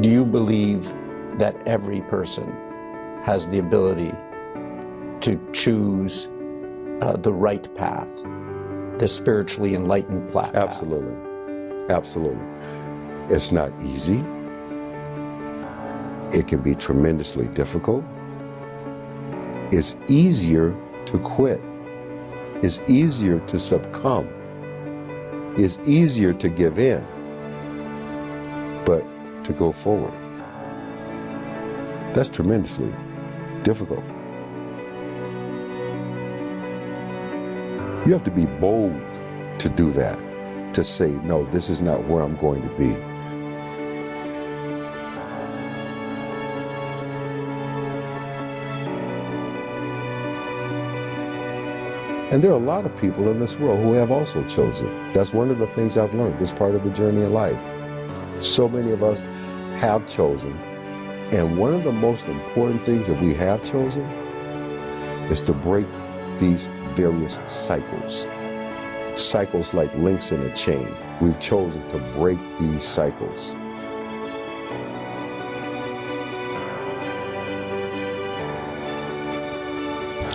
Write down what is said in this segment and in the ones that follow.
Do you believe that every person has the ability to choose the right path, the spiritually enlightened path? Absolutely. Absolutely. It's not easy. It can be tremendously difficult. It's easier to quit. It's easier to succumb. It's easier to give in. But to go forward, that's tremendously difficult. You have to be bold to do that, to say, no, this is not where I'm going to be. And there are a lot of people in this world who have also chosen. That's one of the things I've learned, this part of the journey in life. So many of us have chosen, and one of the most important things that we have chosen is to break these various cycles. Cycles like links in a chain. We've chosen to break these cycles.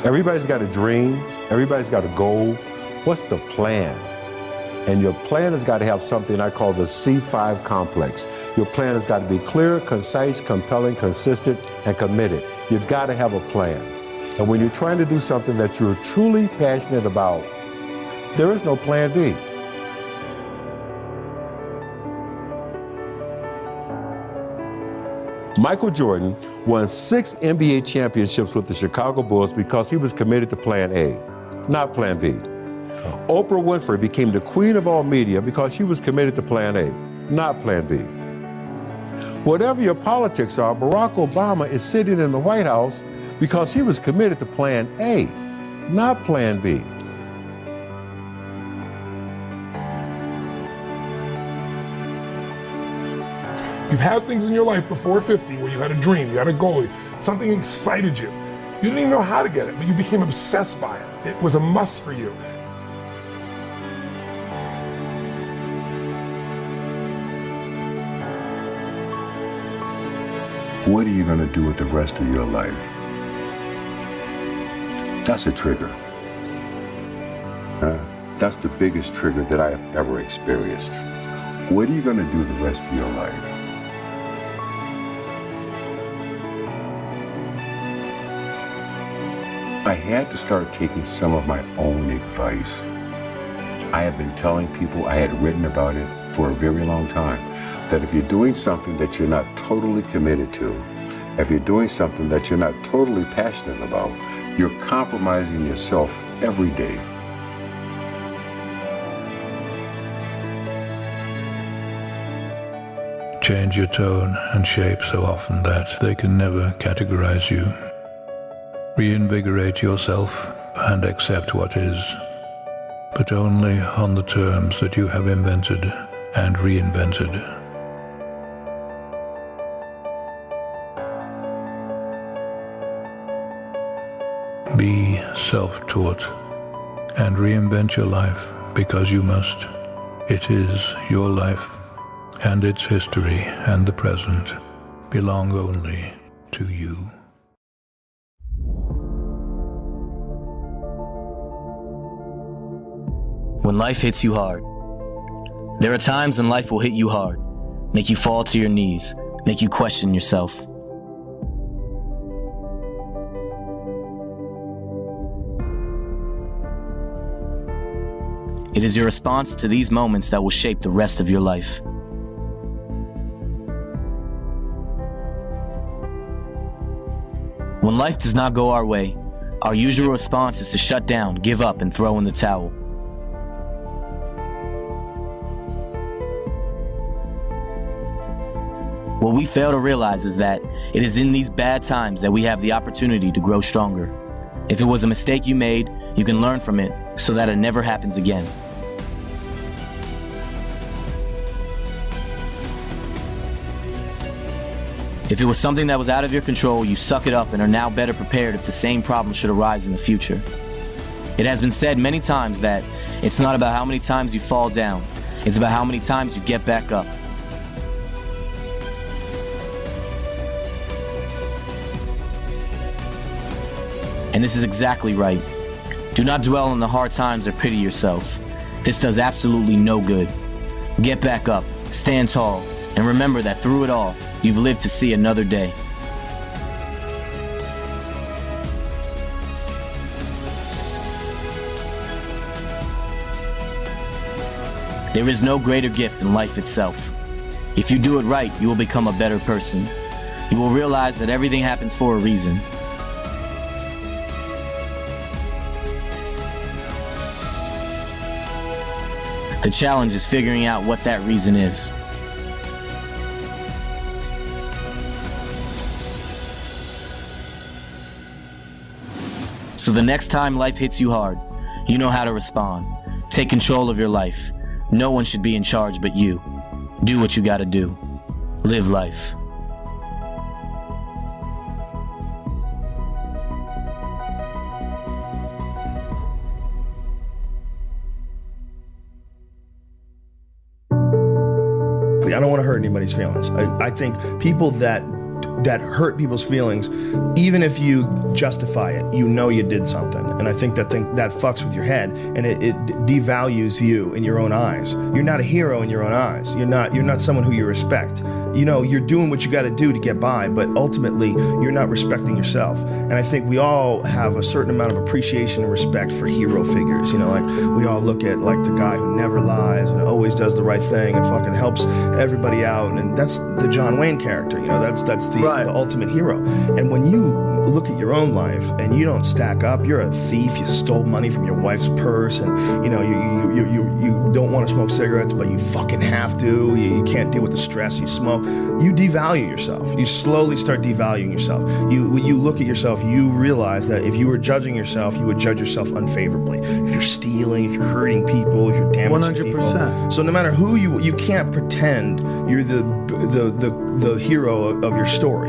Everybody's got a dream. Everybody's got a goal. What's the plan? And your plan has got to have something I call the C5 complex. Your plan has got to be clear, concise, compelling, consistent, and committed. You've got to have a plan. And when you're trying to do something that you're truly passionate about, there is no plan B. Michael Jordan won 6 NBA championships with the Chicago Bulls because he was committed to plan A, not plan B. Oprah Winfrey became the queen of all media because she was committed to plan A, not plan B. Whatever your politics are, Barack Obama is sitting in the White House because he was committed to plan A, not plan B. You've had things in your life before 50 where you had a dream, you had a goal, something excited you. You didn't even know how to get it, but you became obsessed by it. It was a must for you. What are you going to do with the rest of your life? That's a trigger. That's the biggest trigger that I have ever experienced. What are you going to do the rest of your life? I had to start taking some of my own advice. I have been telling people, I had written about it for a very long time, that if you're doing something that you're not totally committed to, if you're doing something that you're not totally passionate about, you're compromising yourself every day. Change your tone and shape so often that they can never categorize you. Reinvigorate yourself and accept what is, but only on the terms that you have invented and reinvented. Be self-taught and reinvent your life because you must. It is your life, and its history and the present belong only to you. When life hits you hard, there are times when life will hit you hard, make you fall to your knees, make you question yourself. It is your response to these moments that will shape the rest of your life. When life does not go our way, our usual response is to shut down, give up, and throw in the towel. What we fail to realize is that it is in these bad times that we have the opportunity to grow stronger. If it was a mistake you made, you can learn from it so that it never happens again. If it was something that was out of your control, you suck it up and are now better prepared if the same problem should arise in the future. It has been said many times that it's not about how many times you fall down, it's about how many times you get back up. And this is exactly right. Do not dwell on the hard times or pity yourself. This does absolutely no good. Get back up, stand tall, and remember that through it all, you've lived to see another day. There is no greater gift than life itself. If you do it right, you will become a better person. You will realize that everything happens for a reason. The challenge is figuring out what that reason is. So the next time life hits you hard, you know how to respond. Take control of your life. No one should be in charge but you. Do what you gotta do. Live life. I don't want to hurt anybody's feelings. I think people that hurt people's feelings, even if you justify it, you know you did something. And I think that fucks with your head, and it devalues you in your own eyes. You're not a hero in your own eyes. You're not someone who you respect. You know, you're doing what you got to do to get by, but ultimately you're not respecting yourself. And I think we all have a certain amount of appreciation and respect for hero figures. You know, like we all look at like the guy who never lies and always does the right thing and fucking helps everybody out. And that's the John Wayne character. You know, that's the ultimate hero. And when you look at your own life and you don't stack up, you're a thief, you stole money from your wife's purse, and you know you don't want to smoke cigarettes, but you fucking have to, you can't deal with the stress, you smoke, you devalue yourself. You slowly start devaluing yourself. When you look at yourself, you realize that if you were judging yourself, you would judge yourself unfavorably. If you're stealing, if you're hurting people, if you're damaging 100%. People. So no matter who you can't pretend you're the hero of your story.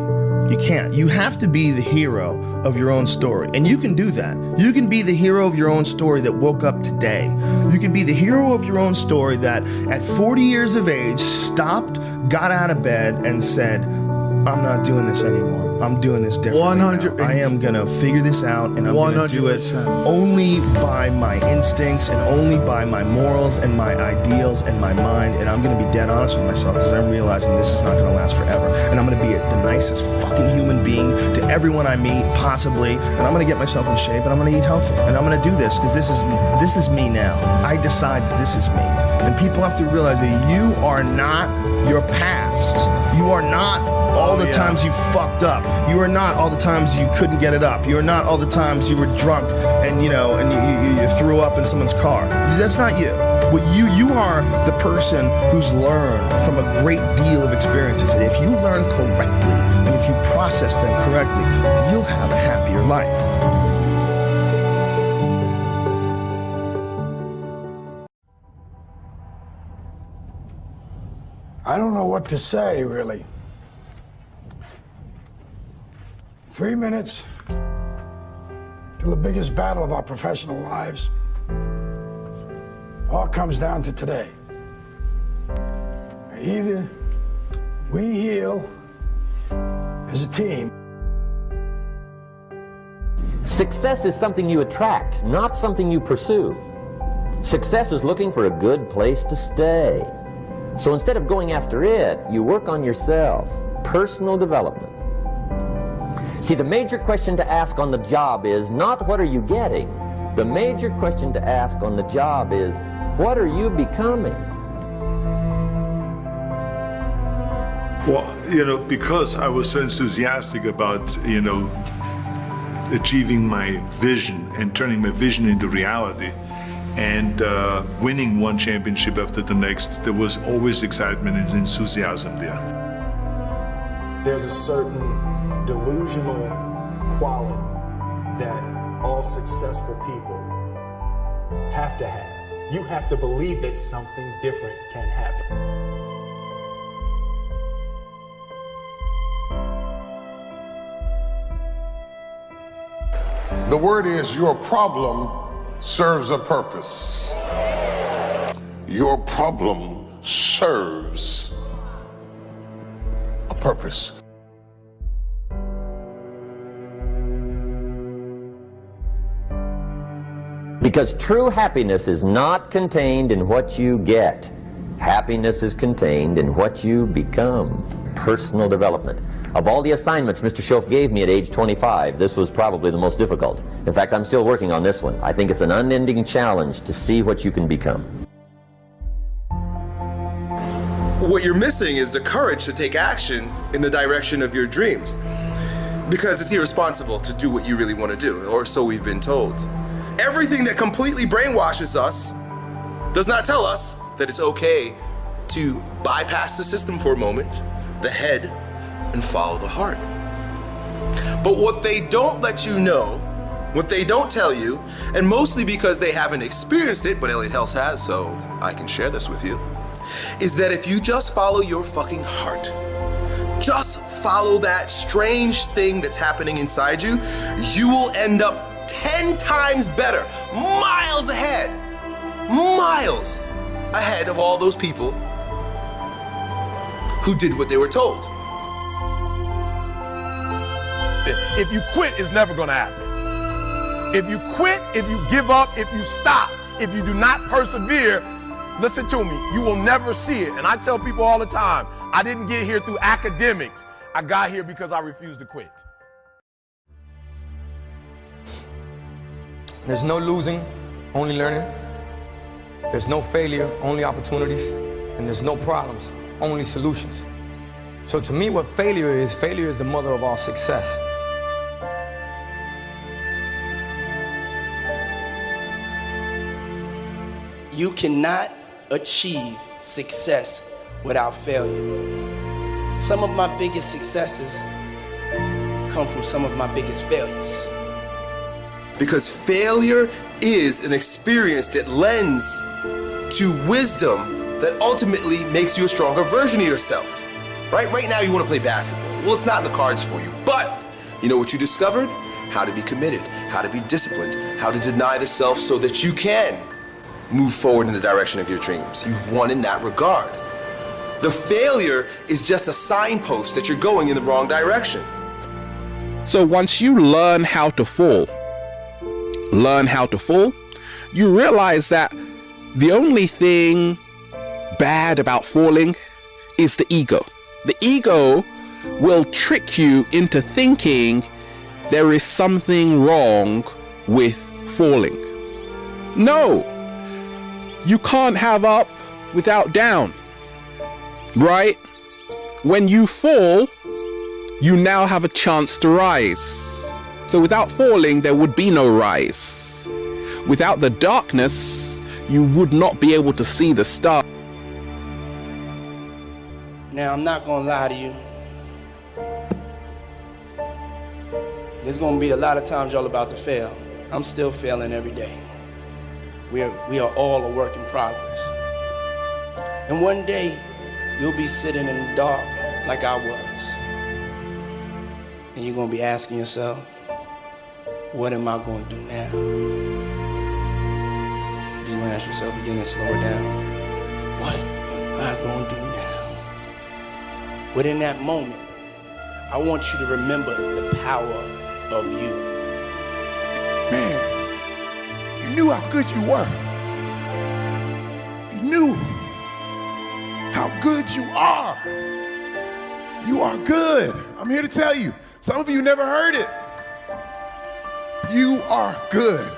You can't. You have to be the hero of your own story. And you can do that. You can be the hero of your own story that woke up today. You can be the hero of your own story that at 40 years of age stopped, got out of bed, and said, I'm not doing this anymore. I'm doing this differently 100%. I am going to figure this out, and I'm going to do it only by my instincts and only by my morals and my ideals and my mind, and I'm going to be dead honest with myself because I'm realizing this is not going to last forever, and I'm going to be the nicest fucking human being to everyone I meet, possibly, and I'm going to get myself in shape, and I'm going to eat healthy, and I'm going to do this because this is me now. I decide that this is me, and people have to realize that you are not your past. You are not all the times you fucked up. You are not all the times you couldn't get it up. You are not all the times you were drunk and you threw up in someone's car. That's not you. What you are the person who's learned from a great deal of experiences. And if you learn correctly and if you process them correctly, you'll have a happier life. I don't know what to say, really. 3 minutes till the biggest battle of our professional lives. All comes down to today. Either we heal as a team. Success is something you attract, not something you pursue. Success is looking for a good place to stay. So instead of going after it, you work on yourself. Personal development. See, the major question to ask on the job is not what are you getting? The major question to ask on the job is what are you becoming? Well, because I was so enthusiastic about, achieving my vision and turning my vision into reality and winning one championship after the next, there was always excitement and enthusiasm there. There's a certain delusional quality that all successful people have to have. You have to believe that something different can happen. The word is your problem serves a purpose. Your problem serves a purpose. Because true happiness is not contained in what you get. Happiness is contained in what you become. Personal development. Of all the assignments Mr. Schoaf gave me at age 25, this was probably the most difficult. In fact, I'm still working on this one. I think it's an unending challenge to see what you can become. What you're missing is the courage to take action in the direction of your dreams. Because it's irresponsible to do what you really want to do, or so we've been told. Everything that completely brainwashes us does not tell us that it's okay to bypass the system for a moment, the head, and follow the heart. But what they don't let you know, what they don't tell you, and mostly because they haven't experienced it, but Elliot Hells has, so I can share this with you, is that if you just follow your fucking heart, just follow that strange thing that's happening inside you, you will end up 10 times better, miles ahead of all those people who did what they were told. If you quit, it's never gonna happen. If you quit, if you give up, if you stop, if you do not persevere, listen to me, you will never see it. And I tell people all the time, I didn't get here through academics. I got here because I refused to quit. There's no losing, only learning. There's no failure, only opportunities. And there's no problems, only solutions. So to me, what failure is the mother of all success. You cannot achieve success without failure. Some of my biggest successes come from some of my biggest failures. Because failure is an experience that lends to wisdom that ultimately makes you a stronger version of yourself. Right now you want to play basketball. Well, it's not in the cards for you, but you know what you discovered? How to be committed, how to be disciplined, how to deny the self so that you can move forward in the direction of your dreams. You've won in that regard. The failure is just a signpost that you're going in the wrong direction. So once you learn how to fall, you realize that the only thing bad about falling is the ego. The ego will trick you into thinking there is something wrong with falling. No, you can't have up without down, right? When you fall, you now have a chance to rise. So without falling, there would be no rise. Without the darkness, you would not be able to see the star. Now, I'm not gonna lie to you. There's gonna be a lot of times y'all about to fail. I'm still failing every day. We are all a work in progress. And one day, you'll be sitting in the dark like I was. And you're gonna be asking yourself, what am I gonna do now? Do you wanna ask yourself again and slow it down? What am I gonna do now? But in that moment, I want you to remember the power of you. Man, if you knew how good you were, if you knew how good you are good. I'm here to tell you. Some of you never heard it. You are good.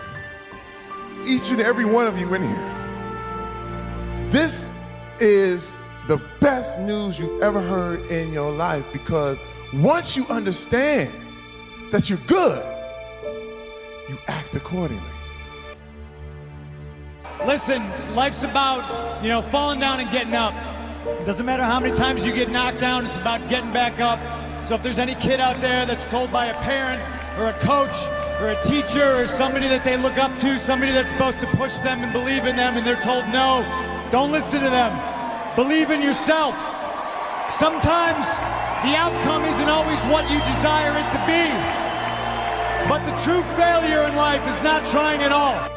Each and every one of you in here. This is the best news you've ever heard in your life, because once you understand that you're good, you act accordingly. Listen, life's about, falling down and getting up. It doesn't matter how many times you get knocked down, it's about getting back up. So if there's any kid out there that's told by a parent or a coach or a teacher or somebody that they look up to, somebody that's supposed to push them and believe in them, and they're told no, don't listen to them. Believe in yourself. Sometimes the outcome isn't always what you desire it to be. But the true failure in life is not trying at all.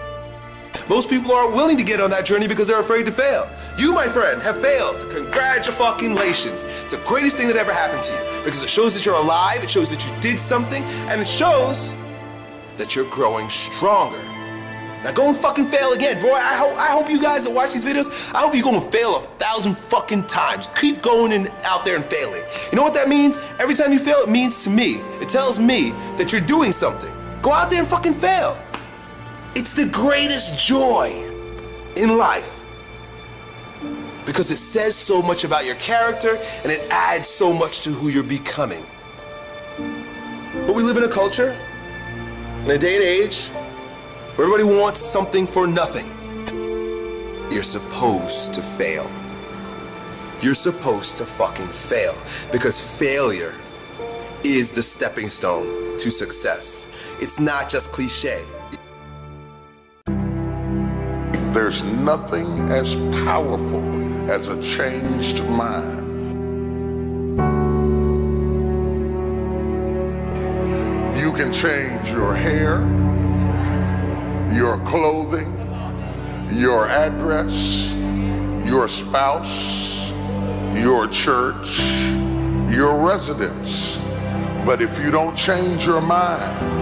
Most people aren't willing to get on that journey because they're afraid to fail. You, my friend, have failed. Congratulations. It's the greatest thing that ever happened to you, because it shows that you're alive, it shows that you did something, and it shows that you're growing stronger. Now go and fucking fail again, bro. I hope you guys that watch these videos, I hope you go and fail 1,000 fucking times. Keep going and out there and failing. You know what that means? Every time you fail, it means to me, it tells me that you're doing something. Go out there and fucking fail. It's the greatest joy in life because it says so much about your character and it adds so much to who you're becoming. But we live in a culture, in a day and age, where everybody wants something for nothing. You're supposed to fail. You're supposed to fucking fail because failure is the stepping stone to success. It's not just cliche. There's nothing as powerful as a changed mind. You can change your hair, your clothing, your address, your spouse, your church, your residence. But if you don't change your mind,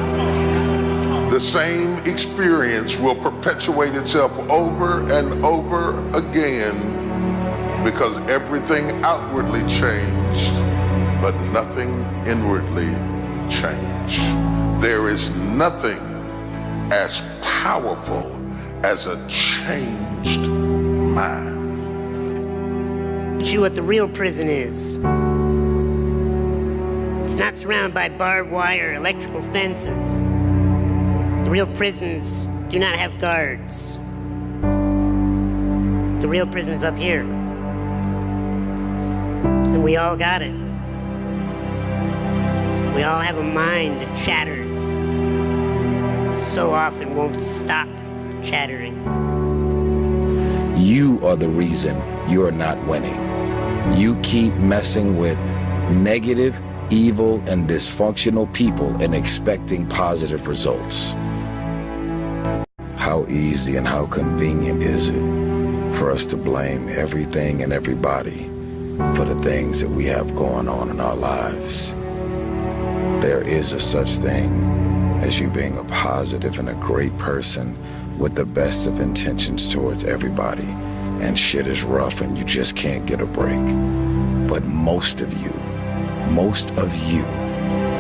the same experience will perpetuate itself over and over again because everything outwardly changed, but nothing inwardly changed. There is nothing as powerful as a changed mind. Teach you what the real prison is. It's not surrounded by barbed wire or electrical fences. The real prisons do not have guards. The real prison's up here. And we all got it. We all have a mind that chatters. So often won't stop chattering. You are the reason you're not winning. You keep messing with negative, evil, and dysfunctional people and expecting positive results. How easy and how convenient is it for us to blame everything and everybody for the things that we have going on in our lives? There is a such thing as you being a positive and a great person with the best of intentions towards everybody, and shit is rough and you just can't get a break. But most of you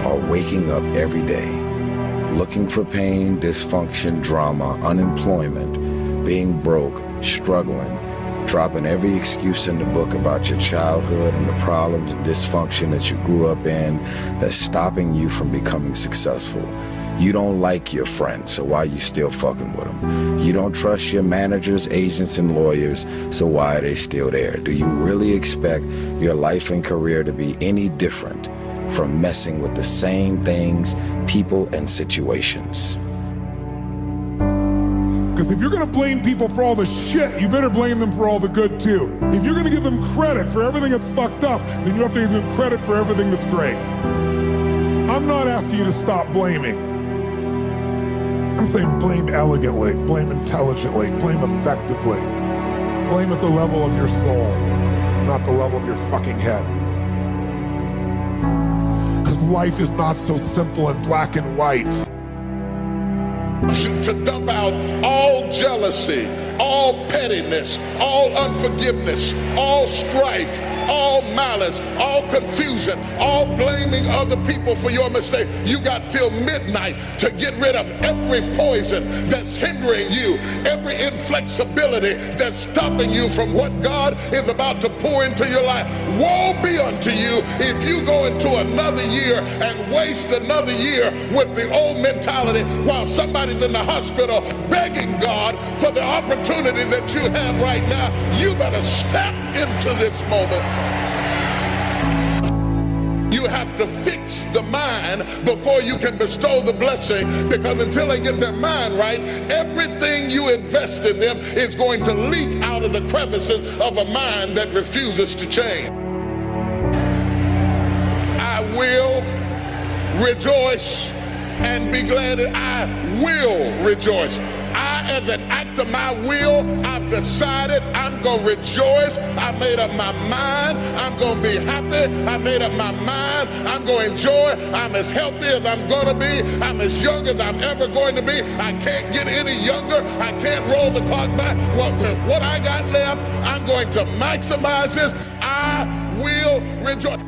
are waking up every day looking for pain, dysfunction, drama, unemployment, being broke, struggling, dropping every excuse in the book about your childhood and the problems and dysfunction that you grew up in that's stopping you from becoming successful. You don't like your friends, so why are you still fucking with them? You don't trust your managers, agents, and lawyers, so why are they still there? Do you really expect your life and career to be any different from messing with the same things, people, and situations? Because if you're going to blame people for all the shit, you better blame them for all the good too. If you're going to give them credit for everything that's fucked up, then you have to give them credit for everything that's great. I'm not asking you to stop blaming. I'm saying blame elegantly, blame intelligently, blame effectively. Blame at the level of your soul, not the level of your fucking head. Because life is not so simple and black and white. To dump out all jealousy, all pettiness, all unforgiveness, all strife, all malice, all confusion, all blaming other people for your mistake. You got till midnight to get rid of every poison that's hindering you, every inflexibility that's stopping you from what God is about to pour into your life. Woe be unto you if you go into another year and waste another year with the old mentality while somebody's in the hospital begging God for the opportunity that you have right now. You better step into this moment. You have to fix the mind before you can bestow the blessing, because until they get their mind right, everything you invest in them is going to leak out of the crevices of a mind that refuses to change. I will rejoice and be glad that I will rejoice. I as an act of my will, I've decided I'm going to rejoice. I made up my mind. I'm going to be happy. I made up my mind. I'm going to enjoy. I'm as healthy as I'm going to be. I'm as young as I'm ever going to be. I can't get any younger. I can't roll the clock back. What I got left, I'm going to maximize this. I will rejoice.